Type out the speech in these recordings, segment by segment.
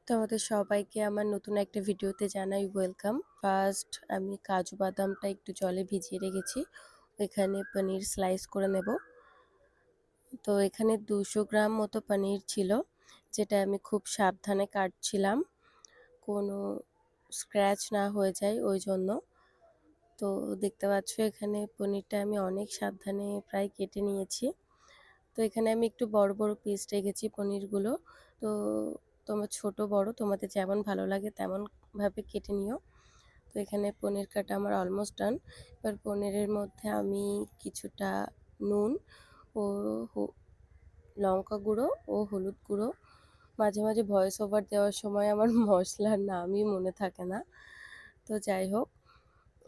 তোমাদের সবাইকে আমার নতুন একটা ভিডিওতে জানাই ওয়েলকাম। ফার্স্ট আমি কাজু বাদামটা একটু জলে ভিজিয়ে রেখেছি। এখানে পনির স্লাইস করে নেব। তো এখানে 200 গ্রাম মতো পনির ছিল, যেটা আমি খুব সাবধানে কাটছিলাম, কোনো স্ক্র্যাচ না হয়ে যায় ওই জন্য। তো দেখতে পাচ্ছ এখানে পনিরটা আমি অনেক সাবধানে প্রায় কেটে নিয়েছি। তো এখানে আমি একটু বড় বড় পিস রেখেছি পনিরগুলো। তো তোমার ছোট বড় তোমাদের যেমন ভালো লাগে তেমনভাবে কেটে নিও। তো এখানে পনির কাটা আমার অলমোস্ট ডান। এবার পনিরের মধ্যে আমি কিছুটা নুন ও লঙ্কা গুঁড়ো ও হলুদ গুঁড়ো, মাঝে মাঝে ভয়েস ওভার দেওয়ার সময় আমার মশলার নামই মনে থাকে না। তো যাই হোক,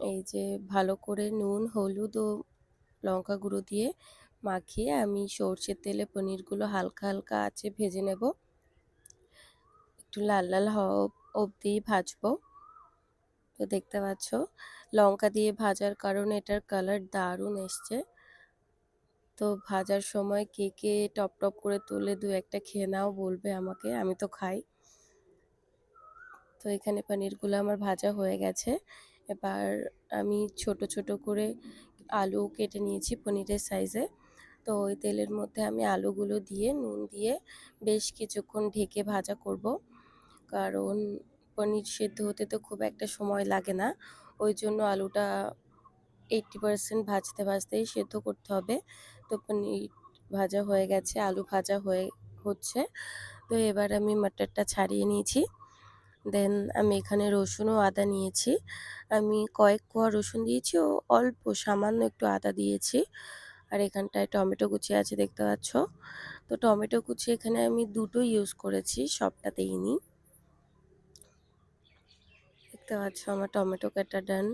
এই যে ভালো করে নুন হলুদ ও লঙ্কা গুঁড়ো দিয়ে মাখিয়ে আমি সর্ষের তেলে পনিরগুলো হালকা হালকা আঁচে ভেজে নেব। একটু লাল লাল হওয়া অবধি ভাজবো। তো দেখতে পাচ্ছ লঙ্কা দিয়ে ভাজার কারণে এটার কালার দারুণ এসছে। তো ভাজার সময় কে কে টপ টপ করে তুলে দু একটা খেয়ে নাও বলবে আমাকে, আমি তো খাই। তো এখানে পনিরগুলো আমার ভাজা হয়ে গেছে। এবার আমি ছোট ছোট করে আলু কেটে নিয়েছি পনিরের সাইজে। তো ওই তেলের মধ্যে আমি আলুগুলো দিয়ে নুন দিয়ে বেশ কিছুক্ষণ ঢেকে ভাজা করব, কারণ পনির সেদ্ধ হতে তো খুব একটা সময় লাগে না। ওই জন্য আলুটা 80% ভাজতে ভাজতেই সেদ্ধ করতে হবে। তো পনির ভাজা হয়ে গেছে, আলু ভাজা হচ্ছে। তো এবার আমি মাটরটা ছাড়িয়ে নিয়েছি। দেন আমি এখানে রসুন ও আদা নিয়েছি। আমি কয়েক কোয়া রসুন দিয়েছি ও অল্প সামান্য একটু আদা দিয়েছি। আর এখানটায় টমেটো কুচি আছে দেখতে পাচ্ছ। তো টমেটো কুচি এখানে আমি দুটো ইউজ করেছি, সবটা দিইনি। দেখতে পাচ্ছ আমার টমেটো কাটা ডান।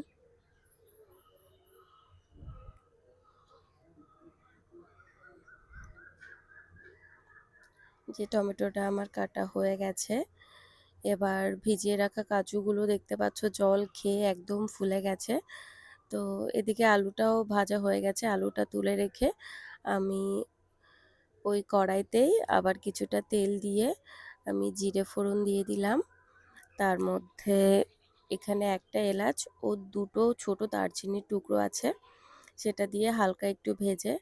যে টমেটোটা আমার কাটা হয়ে গেছে। এবার ভিজিয়ে রাখা কাজুগুলো দেখতে পাচ্ছ জল খেয়ে একদম ফুলে গেছে। তো এদিকে আলুটাও ভাজা হয়ে গেছে। আলুটা তুলে রেখে আমি ওই কড়াইতেই আবার কিছুটা তেল দিয়ে আমি জিরে ফোড়ন দিয়ে দিলাম। তার মধ্যে এখানে একটা এলাচ ও দুটো ছোট দারচিনির টুকরো আছে, সেটা দিয়ে হালকা একটু ভেজে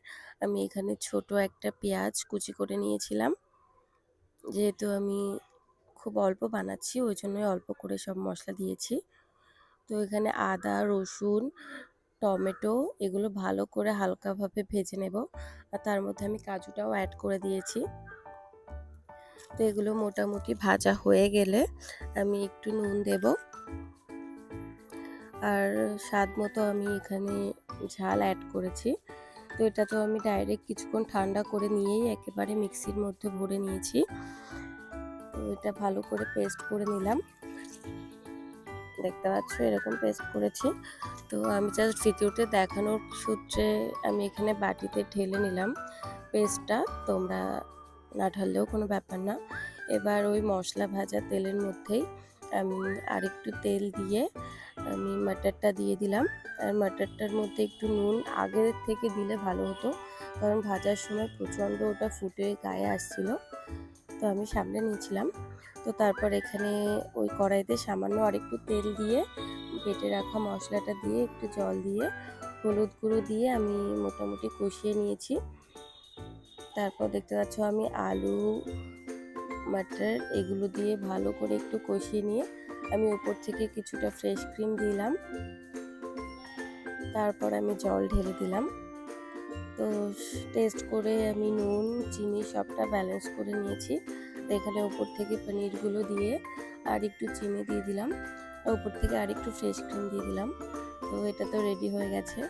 আমি এখানে ছোট একটা পেঁয়াজ কুচি করে নিয়েছিলাম। যেহেতু আমি খুব অল্প বানাচ্ছি ওই জন্যই অল্প করে সব মশলা দিয়েছি। তো এখানে আদা রসুন টমেটো এগুলো ভালো করে হালকাভাবে ভেজে নেব। আর তার মধ্যে আমি কাজুটাও অ্যাড করে দিয়েছি। তো এগুলো মোটামুটি ভাজা হয়ে গেলে আমি একটু নুন দেব। আর স্বাদ মতো আমি এখানে ঝাল অ্যাড করেছি। তো এটা তো আমি ডাইরেক্ট কিছুক্ষণ ঠান্ডা করে নিয়েই একেবারে মিক্সির মধ্যে ভরে নিয়েছি। তো এটা ভালো করে পেস্ট করে নিলাম। দেখতে পাচ্ছ এরকম পেস্ট করেছি। তো আমি জাস্ট ভিডিওতে দেখানোর সূত্রে আমি এখানে বাটিতে ঢেলে নিলাম পেস্টটা, তোমরা না ঢাললেও কোনো ব্যাপার না। এবার ওই মশলা ভাজা তেলের মধ্যেই আমি আরেকটু তেল দিয়ে আমি মাটরটা দিয়ে দিলাম। আর মাটরটার মধ্যে একটু নুন আগের থেকে দিলে ভালো হতো, কারণ ভাজার সময় প্রচণ্ড ওটা ফুটে গায়ে আসছিল। তো আমি সামনে নিয়েছিলাম। তো তারপর এখানে ওই কড়াইতে সামান্য আরেকটু তেল দিয়ে বেটে রাখা মশলাটা দিয়ে একটু জল দিয়ে হলুদ গুঁড়ো দিয়ে আমি মোটামুটি কষিয়ে নিয়েছি। তারপর দেখতে পাচ্ছ আমি আলু মাটর এগুলো দিয়ে ভালো করে একটু কষিয়ে নিয়ে আমি উপর থেকে কিছুটা ফ্রেশ ক্রিম দিলাম। তারপর আমি জল ঢেলে দিলাম। তো টেস্ট করে আমি নুন চিনি সবটা ব্যালেন্স করে নিয়েছি। তো এখানে উপর থেকে পনিরগুলো দিয়ে আর একটু চিনি দিয়ে দিলাম, উপর থেকে আর একটু ফ্রেশ ক্রিম দিয়ে দিলাম। তো এটা তো রেডি হয়ে গেছে।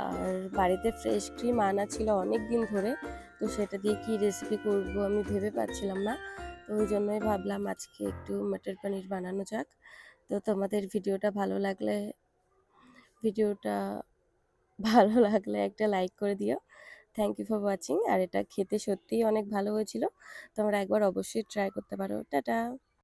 আর বাড়িতে ফ্রেশ ক্রিম আনা ছিল অনেক দিন ধরে, তো সেটা দিয়ে কি রেসিপি করব আমি ভেবে পাচ্ছিলাম না। তো ওই জন্যই ভাবলাম আজকে একটু মটর পনির বানানো যাক। তো তোমাদের ভিডিওটা ভালো লাগলে একটা লাইক করে দিও। Thank you for watching. আর এটা খেতে সত্যিই অনেক ভালো হয়েছিল, তোমরা একবার অবশ্যই ট্রাই করতে পারো। টাটা।